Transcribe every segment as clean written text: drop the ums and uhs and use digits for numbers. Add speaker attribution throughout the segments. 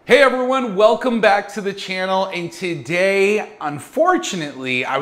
Speaker 1: Hey everyone, welcome back to the channel. And today, unfortunately, I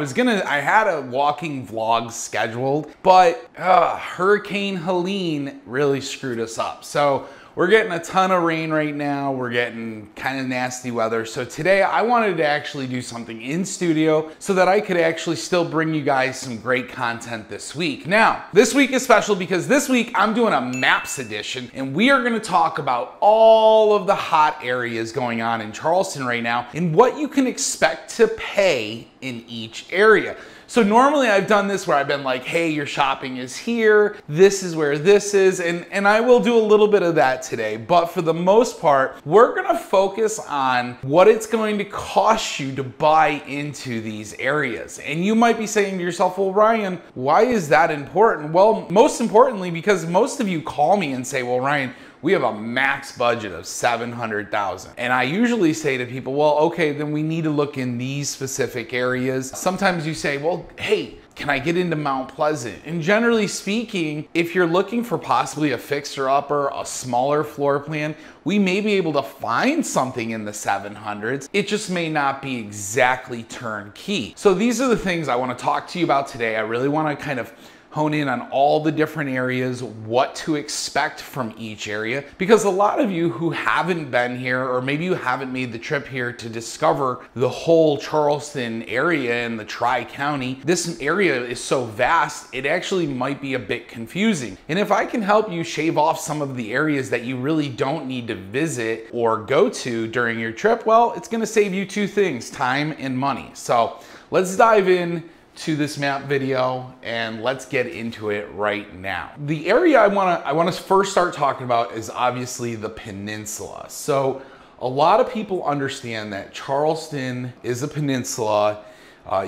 Speaker 1: had a walking vlog scheduled, but Hurricane Helene really screwed us up. So we're getting a ton of rain right now. We're getting kind of nasty weather. So today I wanted to actually do something in studio so that I could actually still bring you guys some great content this week. Now, this week is special because this week I'm doing a maps edition and we are gonna talk about all of the hot areas going on in Charleston right now and what you can expect to pay in each area. So normally I've done this where I've been like, hey, your shopping is here, this is where this is, and I will do a little bit of that today, but for the most part, we're gonna focus on what it's going to cost you to buy into these areas. And you might be saying to yourself, well, Ryan, why is that important? Well, most importantly, because most of you call me and say, well, Ryan, we have a max budget of $700,000. And I usually say to people, well, okay, then we need to look in these specific areas. Sometimes you say, well, hey, can I get into Mount Pleasant? And generally speaking, if you're looking for possibly a fixer-upper, a smaller floor plan, we may be able to find something in the 700s. It just may not be exactly turnkey. So these are the things I wanna talk to you about today. I really wanna kind of hone in on all the different areas, what to expect from each area, because a lot of you who haven't been here, or maybe you haven't made the trip here to discover the whole Charleston area and the Tri-County, this area is so vast, it actually might be a bit confusing. And if I can help you shave off some of the areas that you really don't need to visit or go to during your trip, well, it's gonna save you two things, time and money. So let's dive in to this map video and let's get into it right now. The area I wanna first start talking about is obviously the peninsula. So a lot of people understand that Charleston is a peninsula.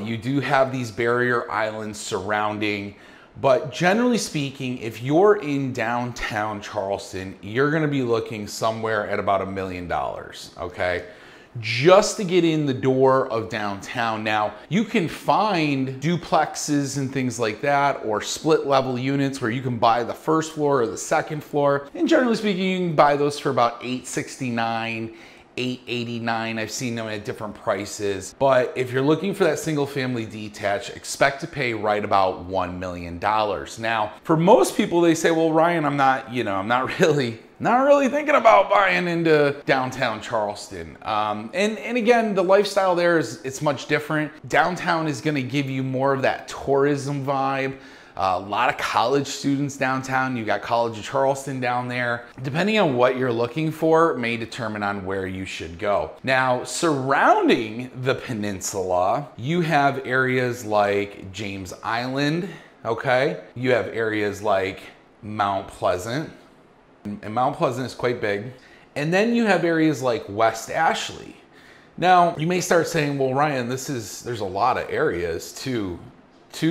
Speaker 1: You do have these barrier islands surrounding, but generally speaking, if you're in downtown Charleston, you're gonna be looking somewhere at about $1 million, okay? Just to get in the door of downtown. Now, you can find duplexes and things like that, or split level units where you can buy the first floor or the second floor. And generally speaking, you can buy those for about $869, $889. I've seen them at different prices. But if you're looking for that single family detached, expect to pay right about $1 million. Now, for most people, they say, well, Ryan, I'm not really thinking about buying into downtown Charleston. And again, the lifestyle there it's much different. Downtown is gonna give you more of that tourism vibe. A lot of college students downtown. You got College of Charleston down there. Depending on what you're looking for may determine on where you should go. Now, surrounding the peninsula, you have areas like James Island, okay? You have areas like Mount Pleasant, and Mount Pleasant is quite big. And then you have areas like West Ashley. Now, you may start saying, well, Ryan, there's a lot of areas to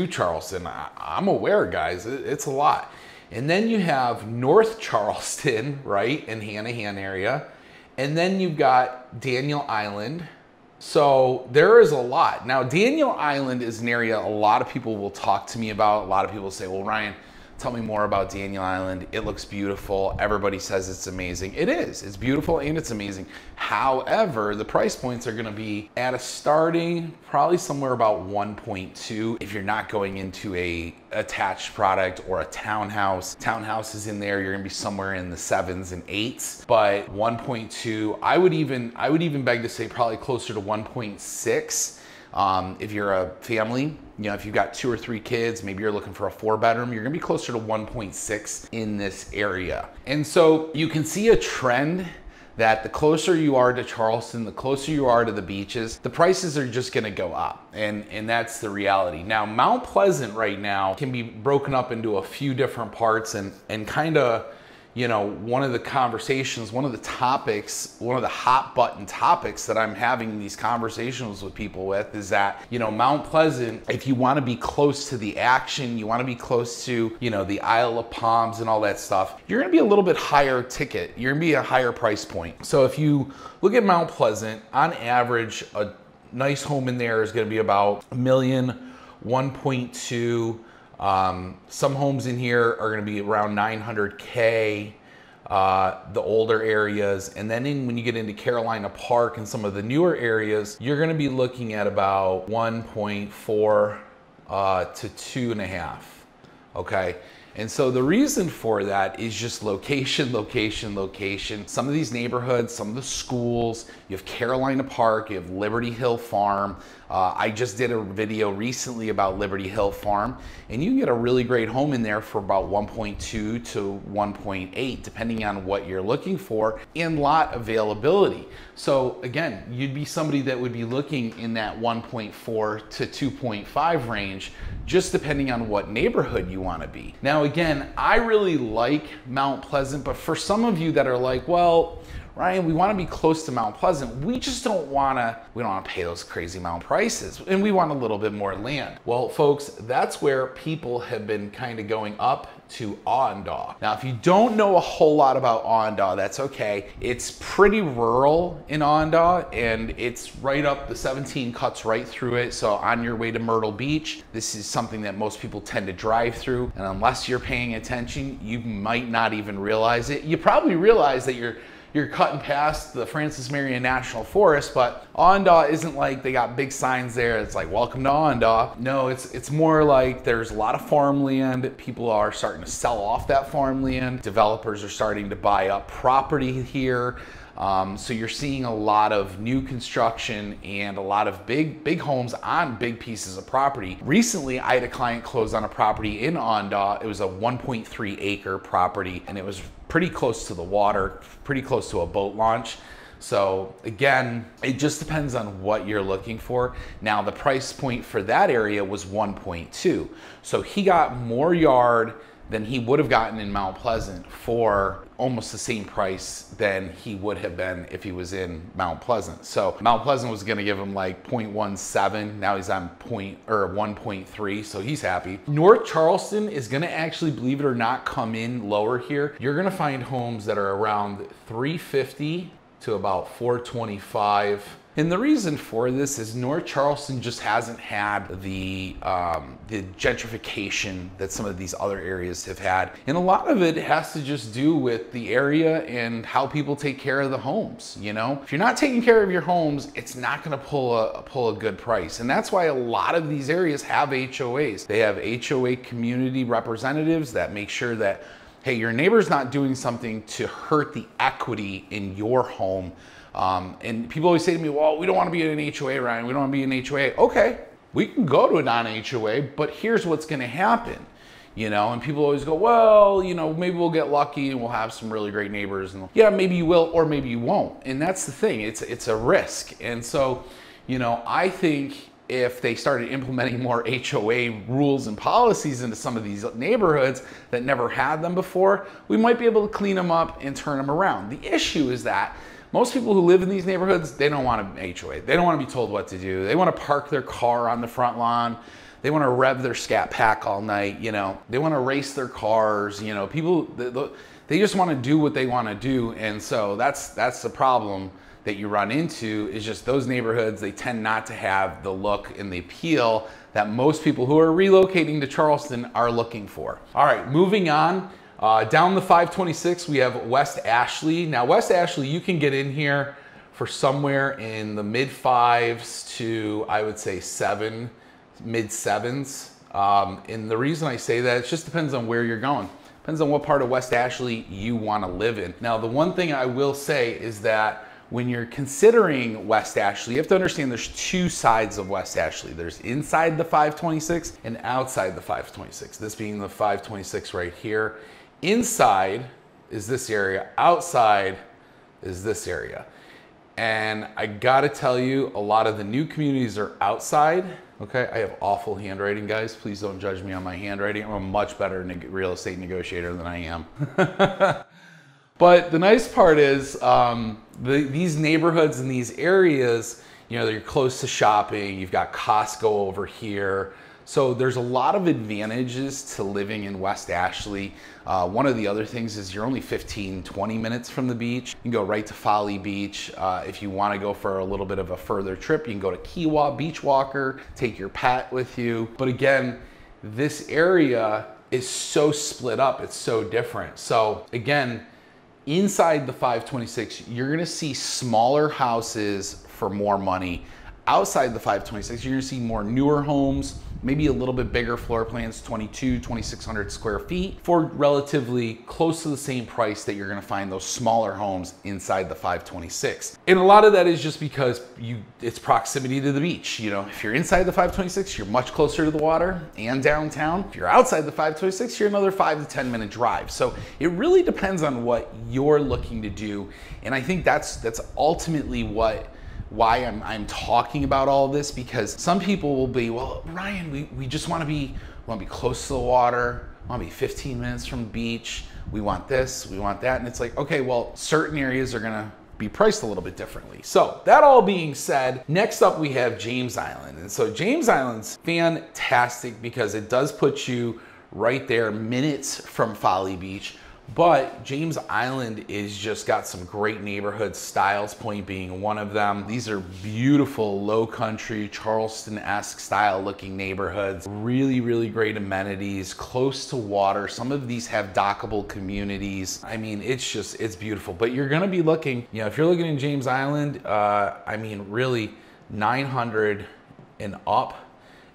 Speaker 1: Charleston. I'm aware, guys, it's a lot. And then you have North Charleston, right, in Hanahan area. And then you've got Daniel Island. So there is a lot. Now, Daniel Island is an area a lot of people will talk to me about. A lot of people say, well, Ryan, tell me more about Daniel Island. It looks beautiful. Everybody says it's amazing. It is. It's beautiful and it's amazing. However, the price points are gonna be at a starting, probably somewhere about 1.2 if you're not going into a attached product or a townhouse. Townhouses in there, you're gonna be somewhere in the 7s and 8s, but 1.2, I would even beg to say probably closer to 1.6. If you're a family, if you've got 2 or 3 kids, maybe you're looking for a 4-bedroom, you're gonna be closer to 1.6 in this area. And so you can see a trend that the closer you are to Charleston, the closer you are to the beaches, the prices are just gonna go up. And that's the reality. Now, Mount Pleasant right now can be broken up into a few different parts and kind of, one of the conversations, one of the topics, one of the hot button topics that I'm having these conversations with people with is that, Mount Pleasant, if you want to be close to the action, you want to be close to, the Isle of Palms and all that stuff, you're going to be a little bit higher ticket. You're going to be a higher price point. So if you look at Mount Pleasant, on average, a nice home in there is going to be about $1 million, 1.2. Some homes in here are going to be around 900K. the older areas. And then when you get into Carolina Park and some of the newer areas, you're gonna be looking at about 1.4 to 2.5, okay? And so the reason for that is just location, location, location. Some of these neighborhoods, some of the schools, you have Carolina Park, you have Liberty Hill Farm. I just did a video recently about Liberty Hill Farm, and you can get a really great home in there for about 1.2 to 1.8, depending on what you're looking for, and lot availability. So again, you'd be somebody that would be looking in that 1.4 to 2.5 range, just depending on what neighborhood you want to be. Now again, I really like Mount Pleasant, but for some of you that are like, well, Ryan, we want to be close to Mount Pleasant. We just don't want to pay those crazy amount prices, and we want a little bit more land. Well, folks, that's where people have been kind of going up to Awendaw. Now, if you don't know a whole lot about Awendaw, that's okay. It's pretty rural in Awendaw, and it's right up, the 17 cuts right through it. So on your way to Myrtle Beach, this is something that most people tend to drive through. And unless you're paying attention, you might not even realize it. You probably realize that you're cutting past the Francis Marion National Forest, but Awendaw isn't like they got big signs there. It's like, welcome to Awendaw. No, it's more like there's a lot of farmland. People are starting to sell off that farmland. Developers are starting to buy up property here. So you're seeing a lot of new construction and a lot of big homes on big pieces of property. Recently, I had a client close on a property in Awendaw. It was a 1.3 acre property, and it was pretty close to the water, pretty close to a boat launch. So again, it just depends on what you're looking for. Now the price point for that area was 1.2. So he got more yard than he would have gotten in Mount Pleasant for almost the same price than he would have been if he was in Mount Pleasant. So Mount Pleasant was gonna give him like 0.17. Now he's on 1.3, so he's happy. North Charleston is gonna actually, believe it or not, come in lower here. You're gonna find homes that are around 350 to about 425. And the reason for this is North Charleston just hasn't had the gentrification that some of these other areas have had. And a lot of it has to just do with the area and how people take care of the homes, you know? If you're not taking care of your homes, it's not gonna pull a good price. And that's why a lot of these areas have HOAs. They have HOA community representatives that make sure that, hey, your neighbor's not doing something to hurt the equity in your home. And people always say to me, well, we don't want to be in an HOA, Ryan. We don't want to be in an HOA. Okay, we can go to a non-HOA, but here's what's going to happen, you know? And people always go, well, you know, maybe we'll get lucky and we'll have some really great neighbors. And yeah, maybe you will, or maybe you won't. And that's the thing. It's a risk. And so, you know, I think if they started implementing more HOA rules and policies into some of these neighborhoods that never had them before, we might be able to clean them up and turn them around. The issue is that most people who live in these neighborhoods, they don't want an HOA. They don't want to be told what to do. They want to park their car on the front lawn. They want to rev their Scat Pack all night, you know. They want to race their cars, you know. People, they just want to do what they want to do. And so that's the problem that you run into, is just those neighborhoods, they tend not to have the look and the appeal that most people who are relocating to Charleston are looking for. All right, moving on. Down the 526, we have West Ashley. Now, West Ashley, you can get in here for somewhere in the mid fives to, I would say, mid sevens. And the reason I say that, it just depends on where you're going. Depends on what part of West Ashley you want to live in. Now, the one thing I will say is that when you're considering West Ashley, you have to understand there's two sides of West Ashley. There's inside the 526 and outside the 526. This being the 526 right here. Inside is this area, outside is this area. And I gotta tell you, a lot of the new communities are outside. Okay, I have awful handwriting, guys. Please don't judge me on my handwriting. I'm a much better real estate negotiator than I am. But the nice part is these neighborhoods and these areas, you know, they're close to shopping. You've got Costco over here. So there's a lot of advantages to living in West Ashley. One of the other things is you're only 15, 20 minutes from the beach. You can go right to Folly Beach. If you want to go for a little bit of a further trip, you can go to Kewah Beach Walker, take your pet with you. But again, this area is so split up. It's so different. So again, inside the 526, you're gonna see smaller houses for more money. Outside the 526, you're gonna see more newer homes, maybe a little bit bigger floor plans, 2,600 square feet, for relatively close to the same price that you're gonna find those smaller homes inside the 526. And a lot of that is just because it's proximity to the beach. You know, if you're inside the 526, you're much closer to the water and downtown. If you're outside the 526, you're another 5 to 10 minute drive. So it really depends on what you're looking to do. And I think that's ultimately why I'm talking about all of this, because some people will be, well, Ryan, we just want to be close to the water, want to be 15 minutes from the beach, we want this, we want that. And it's like, okay, well, certain areas are gonna be priced a little bit differently. So that all being said, next up we have James Island. And so James Island's fantastic because it does put you right there, minutes from Folly Beach. But James Island is just got some great neighborhoods, Styles Point being one of them. These are beautiful, low country, Charleston-esque style looking neighborhoods. Really, really great amenities, close to water. Some of these have dockable communities. I mean, it's beautiful. But you're gonna be looking, you know, if you're looking in James Island, I mean, really 900 and up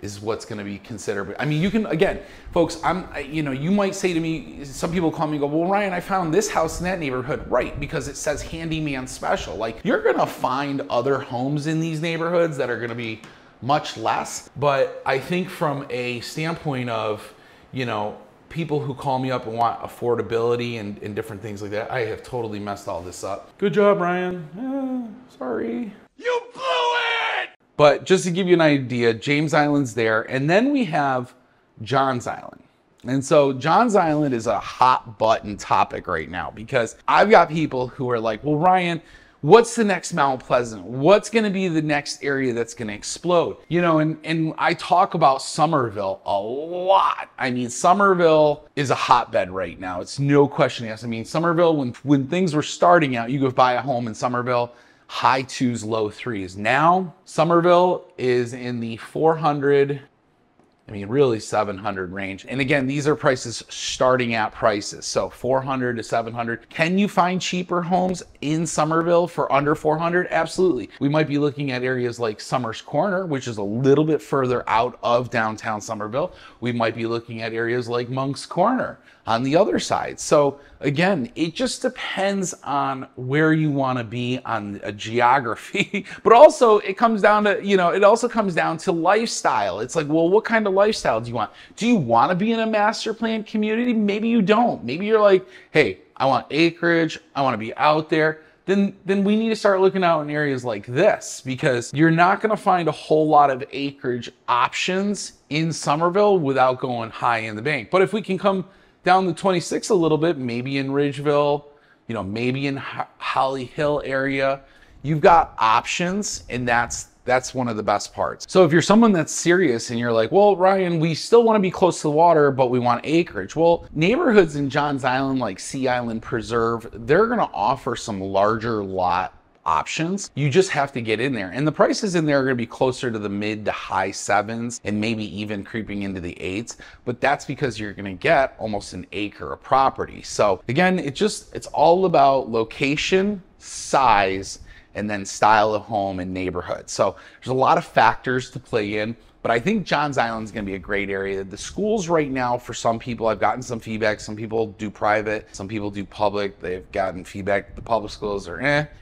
Speaker 1: is what's going to be considered. I mean, you can, again, folks, you know, you might say to me, some people call me and go, well, Ryan, I found this house in that neighborhood, right? Because it says handyman special. Like, you're going to find other homes in these neighborhoods that are going to be much less. But I think from a standpoint of, you know, people who call me up and want affordability and different things like that, I have totally messed all this up. Good job, Ryan. Sorry. You blew it! But just to give you an idea, James Island's there. And then we have Johns Island. And so Johns Island is a hot button topic right now because I've got people who are like, well, Ryan, what's the next Mount Pleasant? What's going to be the next area that's going to explode? You know, and I talk about Summerville a lot. I mean, Summerville is a hotbed right now. It's no question asked. I mean, Summerville, when things were starting out, you go buy a home in Summerville, high 2s, low 3s. Now, Summerville is in the 400, I mean, really 700 range. And again, these are prices starting at prices. So 400 to 700. Can you find cheaper homes in Summerville for under 400? Absolutely. We might be looking at areas like Summers Corner, which is a little bit further out of downtown Summerville. We might be looking at areas like Monk's Corner on the other side. So again, it just depends on where you want to be on a geography, but also it comes down to, you know, it also comes down to lifestyle. It's like, well, what kind of lifestyle do you want? Do you want to be in a master plan community? Maybe you don't. Maybe you're like, hey, I want acreage. I want to be out there. Then we need to start looking out in areas like this, because you're not going to find a whole lot of acreage options in Summerville without going high in the bank. But if we can come down the 26 a little bit, maybe in Ridgeville, you know, maybe in Holly Hill area, you've got options, and that's one of the best parts. So if you're someone that's serious and you're like, well, Ryan, we still want to be close to the water, but we want acreage. Well, neighborhoods in Johns Island, like Sea Island Preserve, they're going to offer some larger lot options. You just have to get in there. And the prices in there are going to be closer to the mid to high 7s and maybe even creeping into the 8s. But that's because you're going to get almost an acre of property. So again, it's all about location, size, and then style of home and neighborhood. So there's a lot of factors to play in, but I think Johns Island is going to be a great area. The schools right now, for some people, I've gotten some feedback. Some people do private, some people do public. They've gotten feedback the public schools are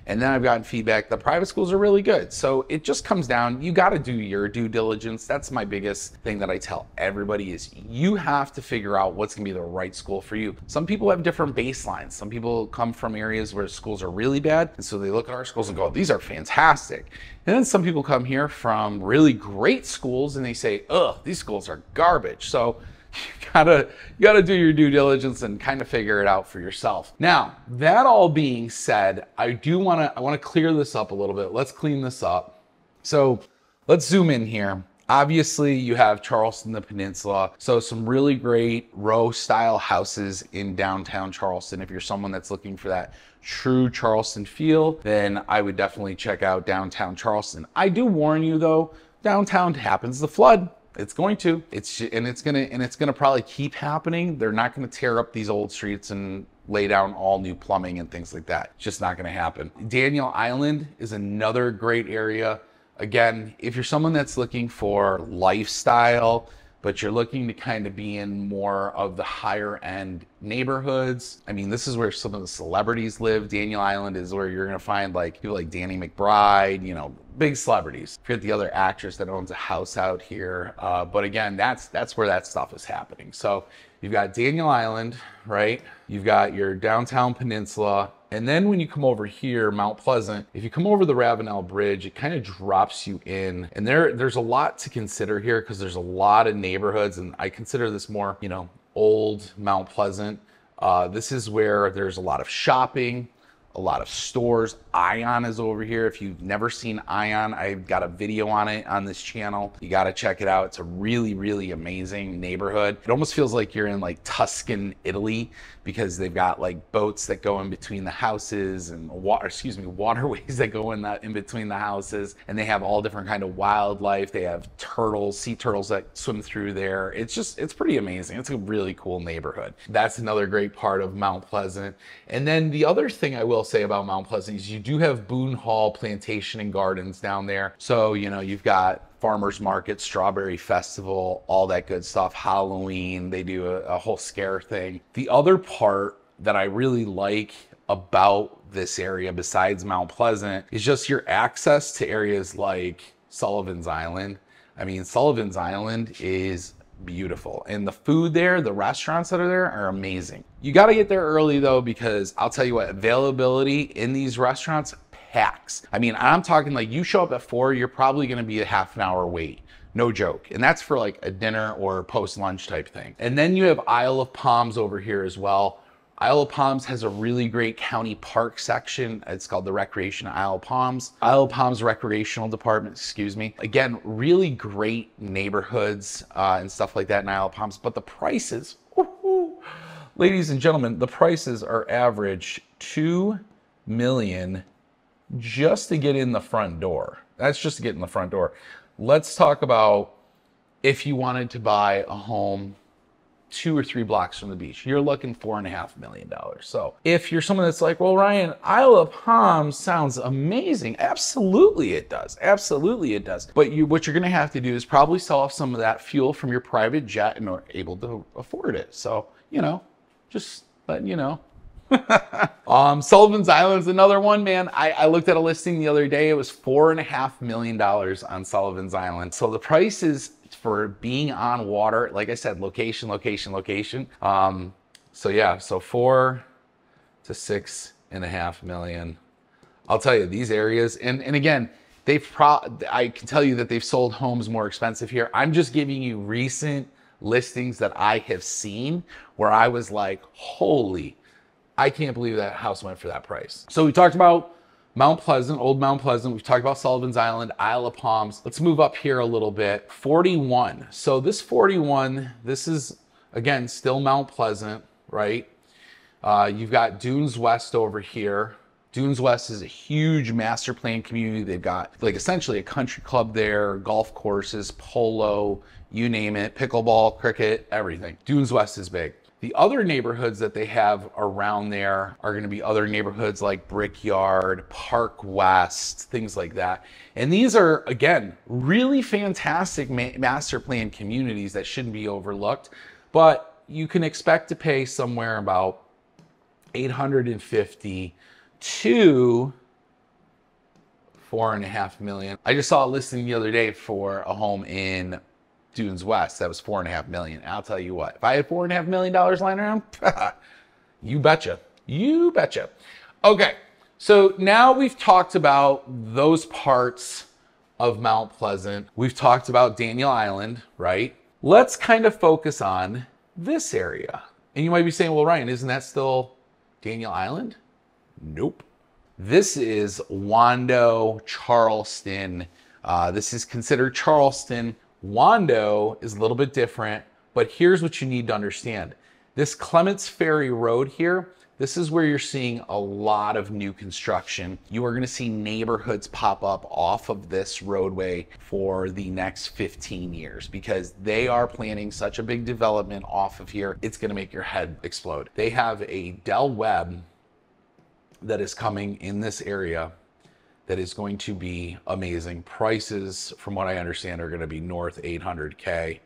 Speaker 1: and then I've gotten feedback the private schools are really good. So it just comes down, you got to do your due diligence. That's my biggest thing that I tell everybody is you have to figure out what's going to be the right school for you. Some people have different baselines. Some people come from areas where schools are really bad, and so they look at our schools and go, these are fantastic. And then some people come here from really great schools and they say, ugh, these schools are garbage. So you gotta do your due diligence and kind of figure it out for yourself. Now, that all being said, I wanna clear this up a little bit. Let's clean this up. So let's zoom in here. Obviously, you have Charleston, the peninsula. So some really great row style houses in downtown Charleston. If you're someone that's looking for that true Charleston feel, then I would definitely check out downtown Charleston. I do warn you though, downtown happens to flood. It's going to. It's gonna probably keep happening. They're not gonna tear up these old streets and lay down all new plumbing and things like that. It's just not going to happen. Daniel Island is another great area. Again, if you're someone that's looking for lifestyle, but you're looking to kind of be in more of the higher end neighborhoods. I mean, this is where some of the celebrities live. Daniel Island is where you're gonna find like people like Danny McBride, you know, big celebrities. Forget the other actress that owns a house out here. But again, that's where that stuff is happening. So you've got Daniel Island, right? You've got your downtown peninsula. And then when you come over here, Mount Pleasant, if you come over the Ravenel Bridge, it kind of drops you in. And there's a lot to consider here because there's a lot of neighborhoods, and I consider this more, you know, old Mount Pleasant. This is where there's a lot of shopping, a lot of stores. Ion is over here. If you've never seen Ion, I've got a video on it on this channel. You got to check it out. It's a really, really amazing neighborhood. It almost feels like you're in like Tuscan, Italy, because they've got like boats that go in between the houses and waterways that go in between the houses. And they have all different kind of wildlife. They have turtles, sea turtles that swim through there. It's pretty amazing. It's a really cool neighborhood. That's another great part of Mount Pleasant. And then the other thing I will say about Mount Pleasant is you do have Boone Hall Plantation and Gardens down there. So, you know, you've got farmers market, strawberry festival, all that good stuff, Halloween, they do a whole scare thing. The other part that I really like about this area besides Mount Pleasant is just your access to areas like Sullivan's Island. I mean, Sullivan's Island is beautiful, and the food there, the restaurants that are there are amazing. You got to get there early though, because I'll tell you what, availability in these restaurants packs. I mean, I'm talking like you show up at 4, you're probably going to be a half an hour wait. No joke. And that's for like a dinner or post lunch type thing. And then you have Isle of Palms over here as well. Isle of Palms has a really great county park section. It's called the Recreation Isle of Palms. Isle of Palms Recreational Department, excuse me. Again, really great neighborhoods and stuff like that in Isle of Palms, but the prices, ladies and gentlemen, the prices are average $2 million just to get in the front door. That's just to get in the front door. Let's talk about if you wanted to buy a home 2 or 3 blocks from the beach, you're looking $4.5 million. So if you're someone that's like, well, Ryan, Isle of Palms sounds amazing. Absolutely it does. Absolutely it does. But what you're going to have to do is probably sell off some of that fuel from your private jet and are able to afford it. So, you know, just letting you know. Sullivan's Island is another one, man. I looked at a listing the other day. It was $4.5 million on Sullivan's Island. So the price is for being on water, like I said, location, location, location. So yeah, so 4 to 6.5 million. I'll tell you, these areas, and again, I can tell you that they've sold homes more expensive here. I'm just giving you recent listings that I have seen where I was like, holy, I can't believe that house went for that price. So we talked about Mount Pleasant, Old Mount Pleasant. We've talked about Sullivan's Island, Isle of Palms. Let's move up here a little bit. 41. So this 41, this is, again, still Mount Pleasant, right? You've got Dunes West over here. Dunes West is a huge master plan community. They've got like essentially a country club there, golf courses, polo, you name it, pickleball, cricket, everything. Dunes West is big. The other neighborhoods that they have around there are going to be other neighborhoods like Brickyard, Park West, things like that. And these are, again, really fantastic master plan communities that shouldn't be overlooked, but you can expect to pay somewhere about $850,000 to $4.5 million. I just saw a listing the other day for a home in Dunes West that was $4.5 million. I'll tell you what, if I had $4.5 million lying around, you betcha, you betcha. Okay, so now we've talked about those parts of Mount Pleasant. We've talked about Daniel Island, right? Let's kind of focus on this area. And you might be saying, well, Ryan, isn't that still Daniel Island? Nope. This is Wando, Charleston. This is considered Charleston. Wando is a little bit different, but here's what you need to understand. This Clements Ferry Road here, This is where you're seeing a lot of new construction. You are going to see neighborhoods pop up off of this roadway for the next 15 years because they are planning such a big development off of here. It's going to make your head explode. They have a Del Webb that is coming in this area that is going to be amazing. Prices, from what I understand, are going to be north 800K,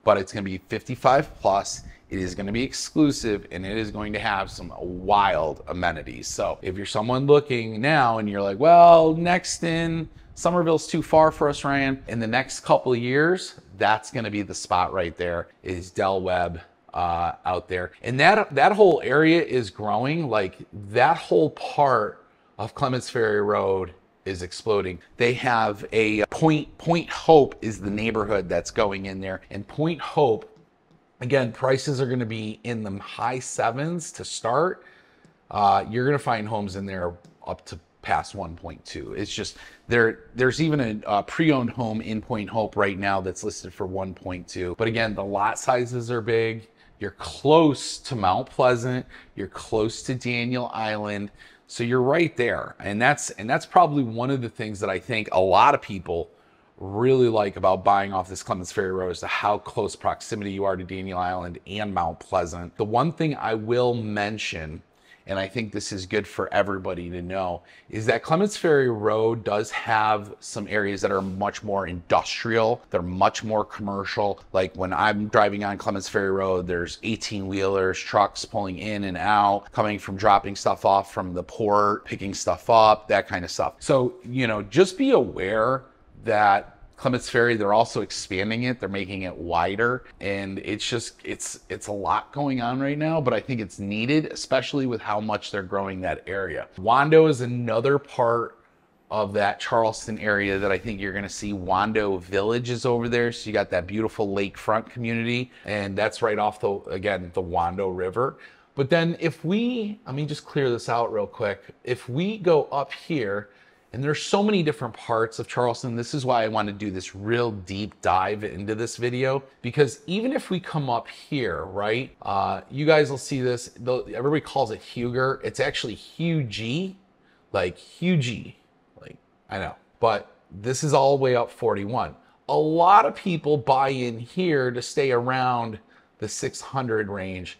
Speaker 1: but it's going to be 55 plus. It is going to be exclusive and it is going to have some wild amenities. So if you're someone looking now and you're like, well, Nexton, Summerville's too far for us, Ryan, in the next couple of years, that's going to be the spot right there, is Del Webb out there. And that whole area is growing. Like, that whole part of Clements Ferry Road is exploding. They have a Point Hope is the neighborhood that's going in there. And Point Hope, again, prices are going to be in the high sevens to start. You're going to find homes in there up to past 1.2. It's just, there's even a pre-owned home in Point Hope right now that's listed for 1.2. But again, the lot sizes are big. You're close to Mount Pleasant. You're close to Daniel Island. So you're right there. And that's probably one of the things that I think a lot of people really like about buying off this Clements Ferry Road is how close proximity you are to Daniel Island and Mount Pleasant. The one thing I will mention, and I think this is good for everybody to know, is that Clements Ferry Road does have some areas that are much more industrial. They're much more commercial. Like when I'm driving on Clements Ferry Road, there's 18-wheelers, trucks pulling in and out, coming from dropping stuff off from the port, picking stuff up, that kind of stuff. So, you know, just be aware that Clements Ferry, they're also expanding it. They're making it wider. And it's just, it's a lot going on right now, but I think it's needed, especially with how much they're growing that area. Wando is another part of that Charleston area that I think you're going to see. Wando Village is over there. So you got that beautiful lakefront community. And that's right off the, again, the Wando River. But then if we, let me just clear this out real quick. If we go up here, and there's so many different parts of Charleston. This is why I want to do this real deep dive into this video, because even if we come up here, right, you guys will see this. Everybody calls it Huger. It's actually Hugie, like Hugie, like, I know, but this is all the way up 41. A lot of people buy in here to stay around the 600 range.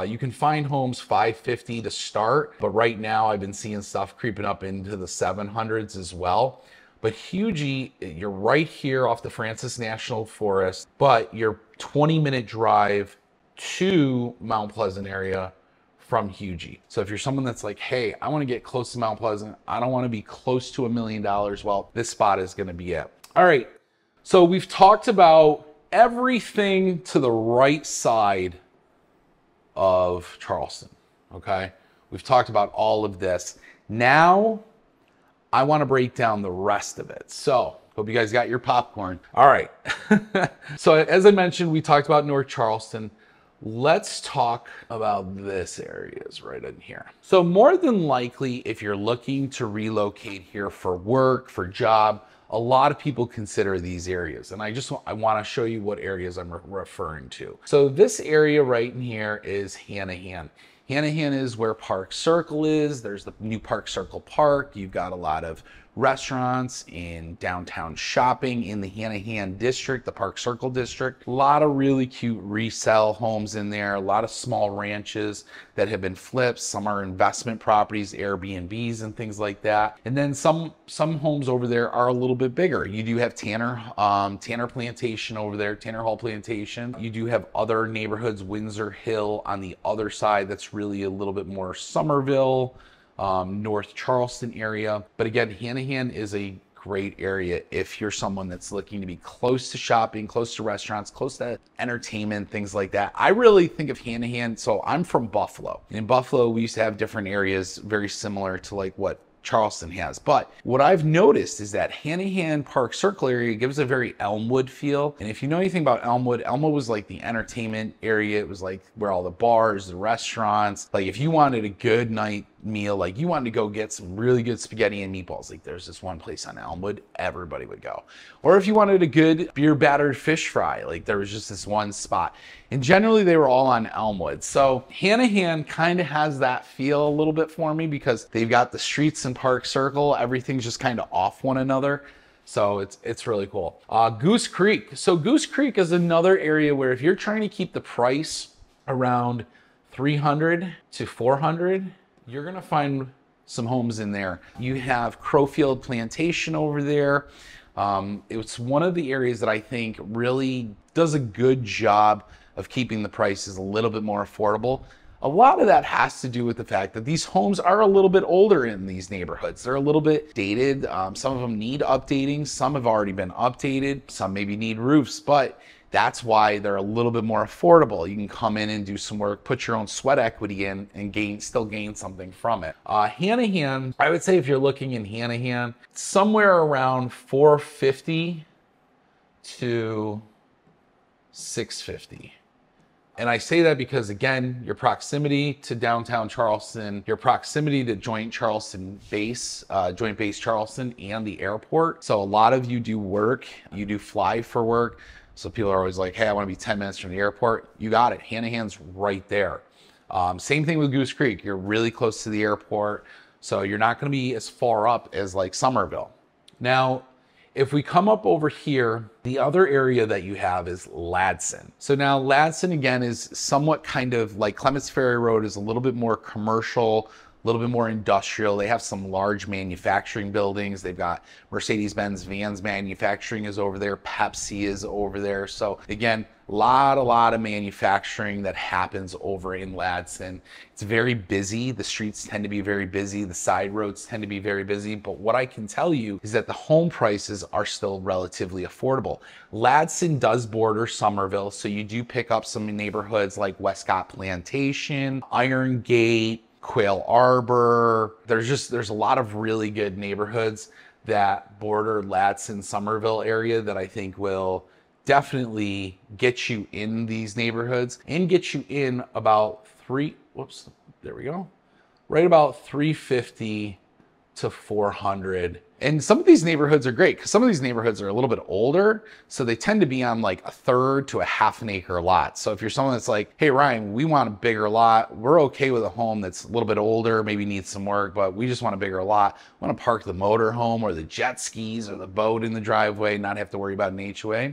Speaker 1: You can find homes 550 to start, but right now I've been seeing stuff creeping up into the 700s as well. But Hugie, you're right here off the Francis National Forest, but you're 20-minute drive to Mount Pleasant area from Hugie. So if you're someone that's like, hey, I want to get close to Mount Pleasant, I don't want to be close to $1 million, well, this spot is going to be it. All right, so we've talked about everything to the right side of Charleston, okay? We've talked about all of this. Now, I want to break down the rest of it. So, hope you guys got your popcorn. All right. So, as I mentioned, we talked about North Charleston. Let's talk about this area right in here. So, more than likely, if you're looking to relocate here for work, for job, a lot of people consider these areas, and I want to show you what areas I'm referring to. So this area right in here is Hanahan. Hanahan is where Park Circle is. There's the new Park Circle Park. You've got a lot of restaurants and downtown shopping in the Hanahan district, the Park Circle district. A lot of really cute resale homes in there, a lot of small ranches that have been flipped. Some are investment properties, Airbnbs and things like that. And then some homes over there are a little bit bigger. You do have Tanner Plantation over there, Tanner Hall Plantation. You do have other neighborhoods, Windsor Hill on the other side. That's really a little bit more Summerville, North Charleston area. But again, Hanahan is a great area if you're someone that's looking to be close to shopping, close to restaurants, close to entertainment, things like that. I really think of Hanahan. So I'm from Buffalo. In Buffalo, we used to have different areas very similar to like what Charleston has. But what I've noticed is that Hanahan Park Circle area gives a very Elmwood feel. And if you know anything about Elmwood, Elmwood was like the entertainment area. It was like where all the bars, the restaurants, like if you wanted a good night, meal, like you wanted to go get some really good spaghetti and meatballs, like there's this one place on Elmwood, everybody would go. Or if you wanted a good beer battered fish fry, like there was just this one spot. And generally they were all on Elmwood. So Hanahan kind of has that feel a little bit for me because they've got the streets and Park Circle, everything's just kind of off one another. So it's really cool. Goose Creek. So Goose Creek is another area where if you're trying to keep the price around 300 to 400, you're gonna find some homes in there. You have Crowfield Plantation over there. It's one of the areas that I think really does a good job of keeping the prices a little bit more affordable. A lot of that has to do with the fact that these homes are a little bit older in these neighborhoods. They're a little bit dated. Some of them need updating. Some have already been updated. Some maybe need roofs, but that's why they're a little bit more affordable. You can come in and do some work, put your own sweat equity in, and still gain something from it. Hanahan, I would say if you're looking in Hanahan, somewhere around 450 to 650. And I say that because, again, your proximity to downtown Charleston, your proximity to Joint Base Charleston and the airport. So a lot of you do work, you do fly for work. So people are always like, hey, I want to be 10 minutes from the airport. You got it. Hanahan's right there. Same thing with Goose Creek. You're really close to the airport. So you're not going to be as far up as like Summerville. Now, if we come up over here, the other area that you have is Ladson. So now Ladson, again, is somewhat kind of like Clements Ferry Road is a little bit more commercial, a little bit more industrial. They have some large manufacturing buildings. They've got Mercedes-Benz Vans manufacturing is over there. Pepsi is over there. So again, a lot of manufacturing that happens over in Ladson. It's very busy. The streets tend to be very busy. The side roads tend to be very busy. But what I can tell you is that the home prices are still relatively affordable. Ladson does border Summerville. So you do pick up some neighborhoods like Westcott Plantation, Iron Gate, Quail Arbor. There's a lot of really good neighborhoods that border Ladson, Summerville area that I think will definitely get you in these neighborhoods and get you in about right about 350 to 400. And some of these neighborhoods are great because some of these neighborhoods are a little bit older. So they tend to be on like a third to a half an acre lot. So if you're someone that's like, hey, Ryan, we want a bigger lot. We're okay with a home that's a little bit older, maybe needs some work, but we just want a bigger lot. We want to park the motor home or the jet skis or the boat in the driveway, not have to worry about an HOA.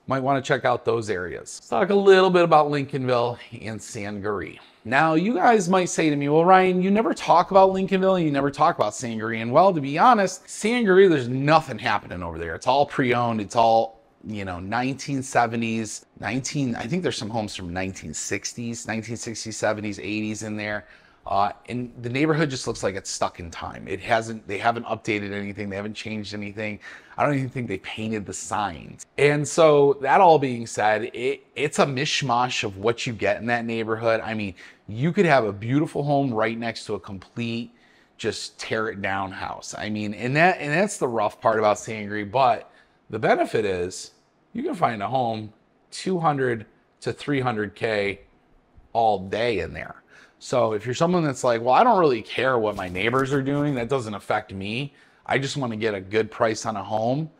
Speaker 1: Might want to check out those areas. Let's talk a little bit about Lincolnville and Sangaree. Now, you guys might say to me, well, Ryan, you never talk about Lincolnville and you never talk about Sangaree. And well, to be honest, Sangaree, there's nothing happening over there. It's all pre-owned. It's all, 1970s, I think there's some homes from 1960s, 70s, 80s in there. And the neighborhood just looks like it's stuck in time. They haven't updated anything. They haven't changed anything. I don't even think they painted the signs. And so that all being said, it's a mishmash of what you get in that neighborhood. I mean, you could have a beautiful home right next to a complete just tear it down house. I mean, and that's the rough part about Sangaree, but the benefit is you can find a home 200 to 300K all day in there. So if you're someone that's like, well, I don't really care what my neighbors are doing, that doesn't affect me, I just want to get a good price on a home,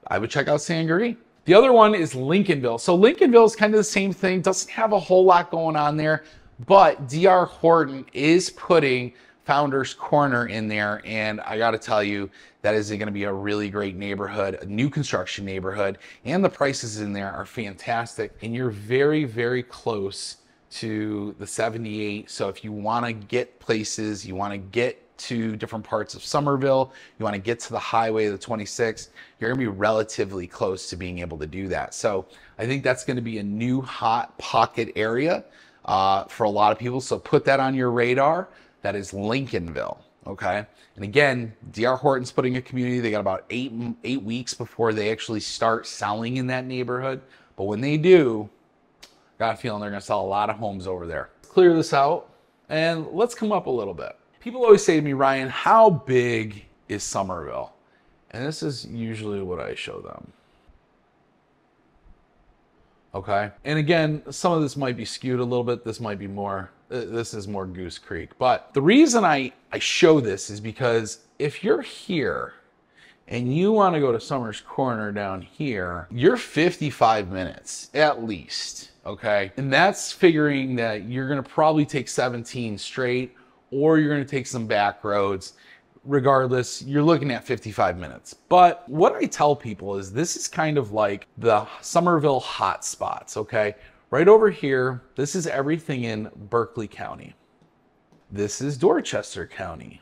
Speaker 1: I would check out Sangaree. The other one is Lincolnville. So Lincolnville is kind of the same thing, doesn't have a whole lot going on there, but D.R. Horton is putting Founders Corner in there, and I got to tell you, that is going to be a really great neighborhood, a new construction neighborhood, and the prices in there are fantastic, and you're very, very close to the 78. So if you want to get places, you want to get to different parts of Summerville, you want to get to the highway of the 26, you're going to be relatively close to being able to do that. So I think that's going to be a new hot pocket area for a lot of people. So put that on your radar. That is Lincolnville. Okay. And again, D.R. Horton's putting a community. They got about eight weeks before they actually start selling in that neighborhood. But when they do, got a feeling they're going to sell a lot of homes over there. Let's clear this out and let's come up a little bit. People always say to me, Ryan, how big is Summerville? And this is usually what I show them. Okay. And again, some of this might be skewed a little bit. This might be more this is more Goose Creek. But the reason I show this is because if you're here and you want to go to Summers Corner down here, you're 55 minutes at least, okay? And that's figuring that you're going to probably take 17 straight, or you're going to take some back roads. Regardless, you're looking at 55 minutes. But what I tell people is this is kind of like the Summerville hot spots, okay? Right over here, this is everything in Berkeley County. This is Dorchester County,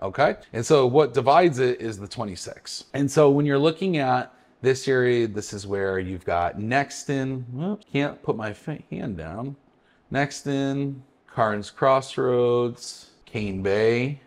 Speaker 1: okay? And so what divides it is the 26. And so when you're looking at this area, this is where you've got Nexton, well, can't put my hand down, Nexton, Carnes Crossroads, Cane Bay,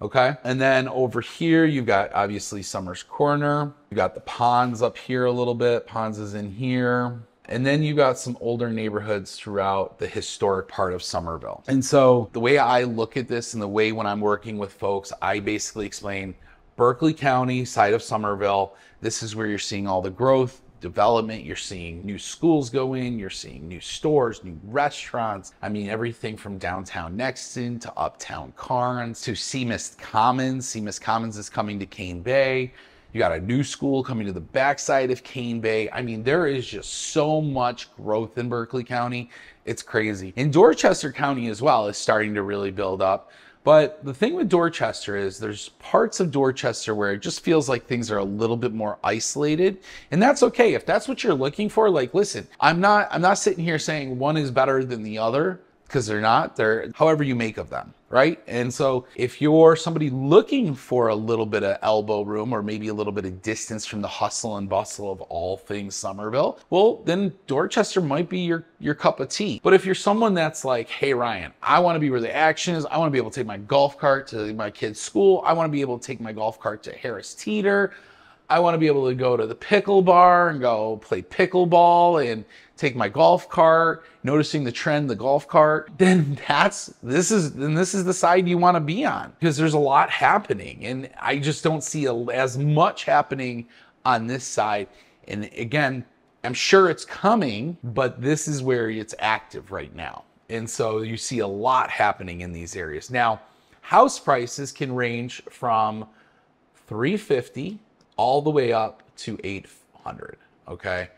Speaker 1: okay? And then over here, you've got obviously Summers Corner. You got the Ponds up here a little bit. Ponds is in here. And then you got some older neighborhoods throughout the historic part of Summerville. And so the way I look at this and the way when I'm working with folks, I basically explain Berkeley County, side of Summerville. This is where you're seeing all the growth, development. You're seeing new schools go in, you're seeing new stores, new restaurants. I mean, everything from downtown Nexton to uptown Carnes to Seamist Commons. Seamist Commons is coming to Cane Bay. You got a new school coming to the backside of Cane Bay. I mean, there is just so much growth in Berkeley County. It's crazy. And Dorchester County as well is starting to really build up. But the thing with Dorchester is there's parts of Dorchester where it just feels like things are a little bit more isolated. And that's okay. If that's what you're looking for, like, listen, I'm not sitting here saying one is better than the other, because they're not. They're however you make of them, right? And so if you're somebody looking for a little bit of elbow room or maybe a little bit of distance from the hustle and bustle of all things Summerville, well, then Dorchester might be your cup of tea. But if you're someone that's like, hey, Ryan, I want to be where the action is. I want to be able to take my golf cart to my kid's school. I want to be able to take my golf cart to Harris Teeter. I want to be able to go to the pickle bar and go play pickleball and take my golf cart, noticing the trend, the golf cart, then this is the side you want to be on, because there's a lot happening. And I just don't see as much happening on this side. And again, I'm sure it's coming, but this is where it's active right now. And so you see a lot happening in these areas. Now, house prices can range from $350 all the way up to $800, okay?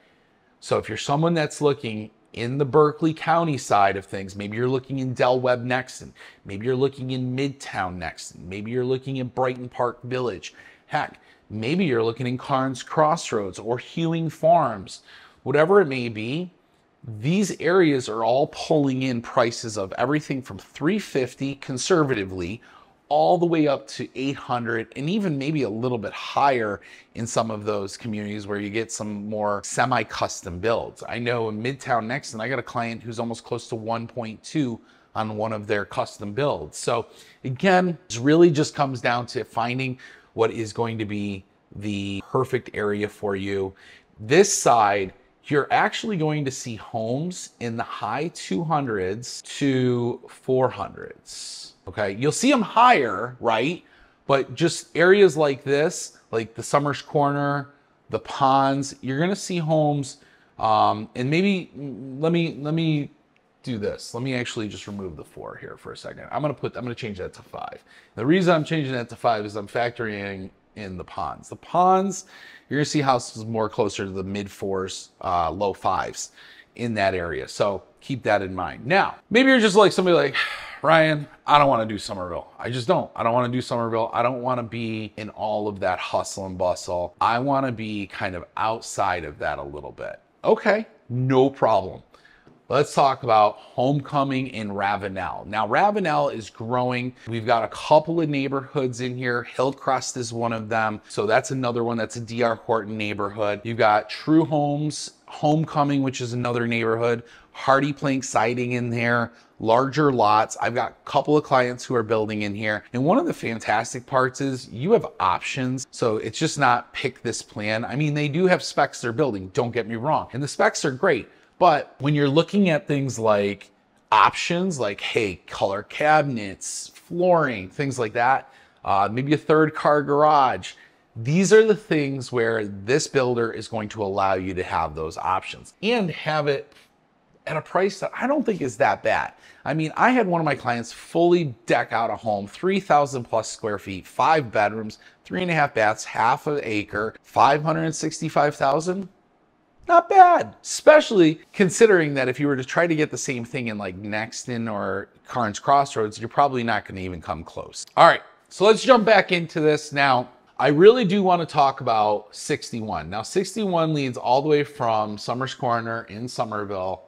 Speaker 1: So if you're someone that's looking in the Berkeley County side of things, maybe you're looking in Del Webb Nexton, maybe you're looking in Midtown Nexton, maybe you're looking in Brighton Park Village, heck, maybe you're looking in Carnes Crossroads or Hewing Farms, whatever it may be, these areas are all pulling in prices of everything from $350 conservatively all the way up to $800 and even maybe a little bit higher in some of those communities where you get some more semi-custom builds. I know in Midtown Nexton, I got a client who's almost close to 1.2 on one of their custom builds. So again, it really just comes down to finding what is going to be the perfect area for you. This side, you're actually going to see homes in the high 200s to 400s. Okay, you'll see them higher, right? But just areas like this, like the Summers Corner, the Ponds, you're gonna see homes, and maybe, let me do this. Let me actually just remove the 4 here for a second. I'm gonna change that to 5. The reason I'm changing that to 5 is I'm factoring in the Ponds. The Ponds, you're gonna see houses more closer to the mid 4s, low 5s in that area. So keep that in mind. Now, maybe you're just like somebody like, Ryan, I don't want to do Summerville. I just don't. I don't want to do Summerville. I don't want to be in all of that hustle and bustle. I want to be kind of outside of that a little bit. Okay, no problem. Let's talk about Homecoming in Ravenel. Now, Ravenel is growing. We've got a couple of neighborhoods in here. Hillcrest is one of them. So that's another one. That's a D.R. Horton neighborhood. You've got True Homes, Homecoming, which is another neighborhood. Hardy Plank siding in there, larger lots. I've got a couple of clients who are building in here. And one of the fantastic parts is you have options. So it's just not pick this plan. I mean, they do have specs they're building, don't get me wrong. And the specs are great. But when you're looking at things like options, like, hey, color cabinets, flooring, things like that, maybe a 3rd car garage, these are the things where this builder is going to allow you to have those options and have it at a price that I don't think is that bad. I mean, I had one of my clients fully deck out a home, 3,000 plus square feet, 5 bedrooms, 3.5 baths, half an acre, 565,000. Not bad, especially considering that if you were to try to get the same thing in like Nexton or Carnes Crossroads, you're probably not going to even come close. All right, so let's jump back into this now. I really do want to talk about 61. Now, 61 leads all the way from Summers Corner in Summerville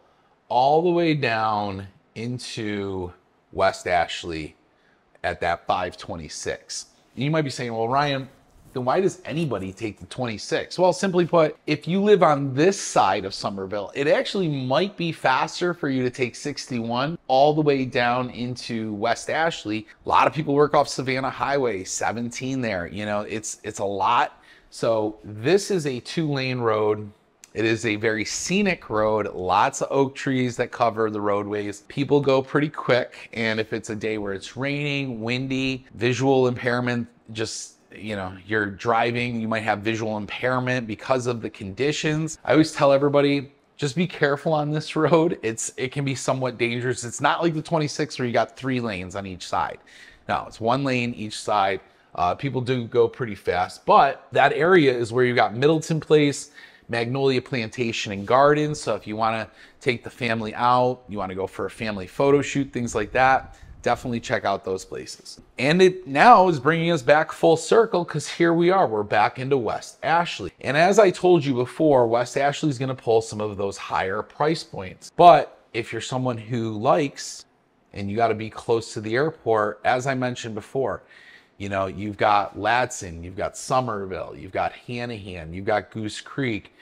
Speaker 1: all the way down into West Ashley at that 526. And you might be saying, well, Ryan, then why does anybody take the 26? Well, simply put, if you live on this side of Summerville, it actually might be faster for you to take 61 all the way down into West Ashley. A lot of people work off Savannah Highway 17 there. You know, it's a lot. So this is a 2-lane road. It is a very scenic road, lots of oak trees that cover the roadways. People go pretty quick. And if it's a day where it's raining, windy, visual impairment, just, you know, you're driving, you might have visual impairment because of the conditions. I always tell everybody, just be careful on this road. It can be somewhat dangerous. It's not like the 26 where you got 3 lanes on each side. No, it's 1 lane each side. People do go pretty fast, but that area is where you got Middleton Place, Magnolia Plantation and Gardens. So if you want to take the family out, you want to go for a family photo shoot, things like that, definitely check out those places. And it now is bringing us back full circle because here we are, we're back into West Ashley. And as I told you before, West Ashley is going to pull some of those higher price points. But if you're someone who likes, and you got to be close to the airport, as I mentioned before, you know, you've got Ladson, you've got Summerville, you've got Hanahan, you've got Goose Creek,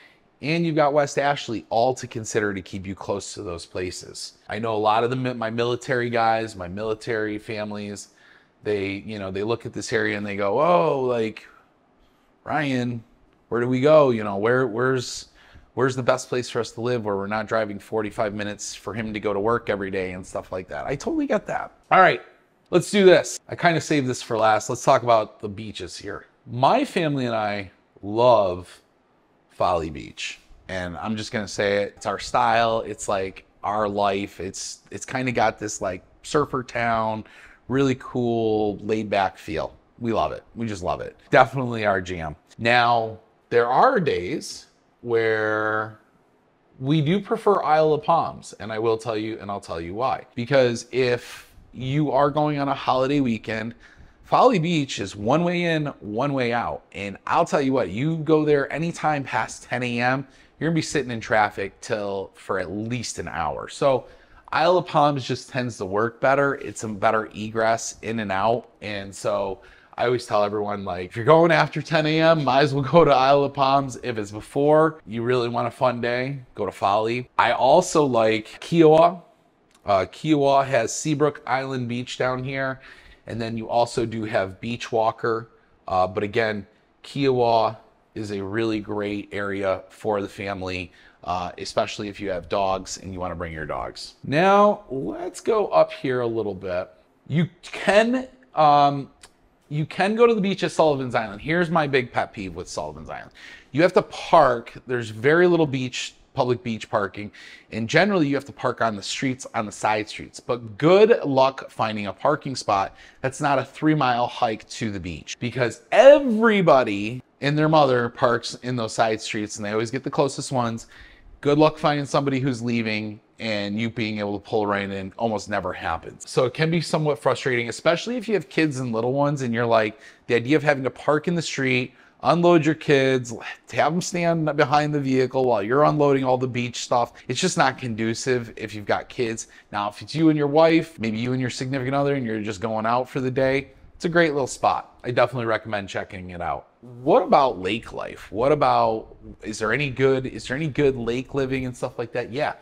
Speaker 1: and you've got West Ashley, all to consider to keep you close to those places. I know a lot of my military guys, my military families, they look at this area and they go, oh, like, Ryan, where do we go? You know, where's the best place for us to live where we're not driving 45 minutes for him to go to work every day and stuff like that. I totally get that. All right, let's do this. I kind of saved this for last. Let's talk about the beaches here. My family and I love Folly Beach, and I'm just gonna say it. It's our style. It's like our life. It's kind of got this like surfer town, really cool, laid back feel. We love it. We just love it. Definitely our jam. Now, there are days where we do prefer Isle of Palms, and I will tell you, and I'll tell you why. Because if you are going on a holiday weekend, Folly Beach is 1 way in, 1 way out. And I'll tell you what, you go there anytime past 10 a.m., you're gonna be sitting in traffic for at least an hour. So Isle of Palms just tends to work better. It's a better egress in and out. And so I always tell everyone, like, if you're going after 10 a.m., might as well go to Isle of Palms. If it's before, you really want a fun day, go to Folly. I also like Kiowa. Kiowa has Seabrook Island Beach down here. And then you also do have Beach Walker. But again, Kiowa is a really great area for the family, especially if you have dogs and you want to bring your dogs. Now, let's go up here a little bit. You can go to the beach at Sullivan's Island. Here's my big pet peeve with Sullivan's Island. You have to park. There's very little public beach parking, and generally you have to park on the streets, on the side streets. But good luck finding a parking spot that's not a 3-mile hike to the beach, because everybody and their mother parks in those side streets and they always get the closest ones. Good luck finding somebody who's leaving, and you being able to pull right in almost never happens. So it can be somewhat frustrating, especially if you have kids and little ones and you're like, the idea of having to park in the street, unload your kids, have them stand behind the vehicle while you're unloading all the beach stuff. It's just not conducive if you've got kids. Now, if it's you and your wife, maybe you and your significant other, and you're just going out for the day, it's a great little spot. I definitely recommend checking it out. What about lake life? What about, is there any good lake living and stuff like that? Yeah.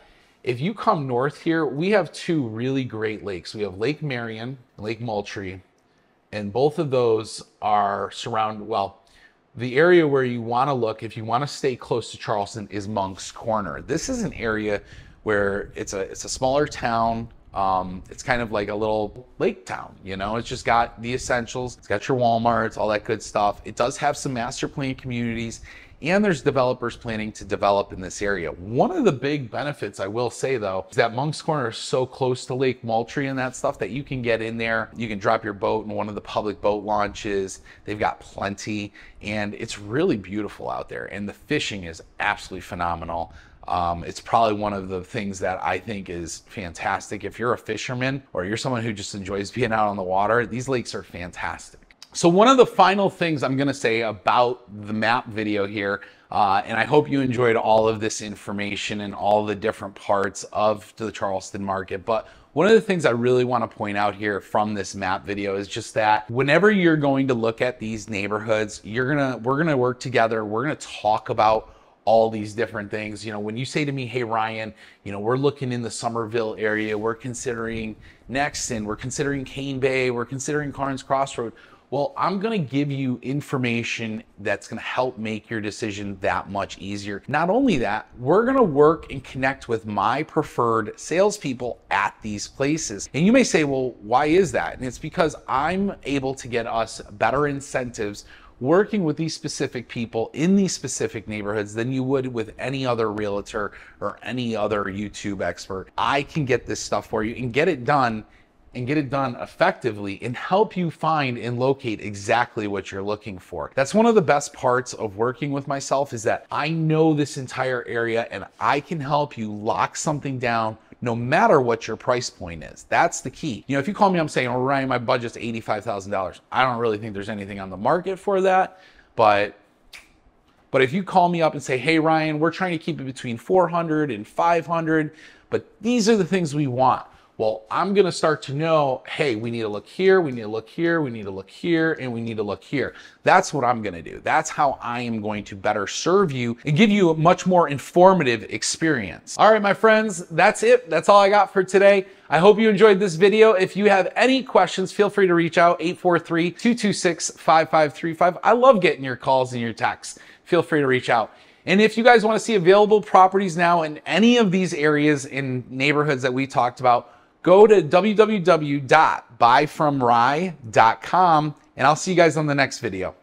Speaker 1: If you come north here, we have 2 really great lakes. We have Lake Marion and Lake Moultrie, and both of those are surrounded, well, the area where you want to look, if you want to stay close to Charleston, is Monk's Corner. This is an area where it's a smaller town. It's kind of like a little lake town, you know, it's just got the essentials. It's got your Walmarts, all that good stuff. It does have some master plan communities, and there's developers planning to develop in this area. One of the big benefits, I will say though, is that Moncks Corner is so close to Lake Moultrie and that stuff that you can get in there. You can drop your boat in one of the public boat launches. They've got plenty, and it's really beautiful out there. And the fishing is absolutely phenomenal. It's probably one of the things that I think is fantastic. If you're a fisherman or you're someone who just enjoys being out on the water, these lakes are fantastic. So one of the final things I'm gonna say about the map video here, and I hope you enjoyed all of this information and all the different parts of the Charleston market, but one of the things I really want to point out here from this map video is just that whenever you're going to look at these neighborhoods, we're gonna work together, we're gonna talk about all these different things. You know, when you say to me, hey Ryan, you know, we're looking in the Summerville area, we're considering Nexton, we're considering Cane Bay, we're considering Carnes Crossroad. Well, I'm gonna give you information that's gonna help make your decision that much easier. Not only that, we're gonna work and connect with my preferred salespeople at these places. And you may say, well, why is that? And it's because I'm able to get us better incentives working with these specific people in these specific neighborhoods than you would with any other realtor or any other YouTube expert. I can get this stuff for you and get it done effectively and help you find and locate exactly what you're looking for. That's one of the best parts of working with myself, is that I know this entire area and I can help you lock something down no matter what your price point is. That's the key. You know, if you call me up saying, oh Ryan, my budget's $85,000. I don't really think there's anything on the market for that, but if you call me up and say, hey Ryan, we're trying to keep it between 400 and 500, but these are the things we want. Well, I'm gonna start to know, hey, we need to look here, we need to look here, we need to look here, and we need to look here. That's what I'm gonna do. That's how I am going to better serve you and give you a much more informative experience. All right, my friends, that's it. That's all I got for today. I hope you enjoyed this video. If you have any questions, feel free to reach out, 843-226-5535. I love getting your calls and your texts. Feel free to reach out. And if you guys want to see available properties now in any of these areas in neighborhoods that we talked about, go to www.buyfromrye.com, and I'll see you guys on the next video.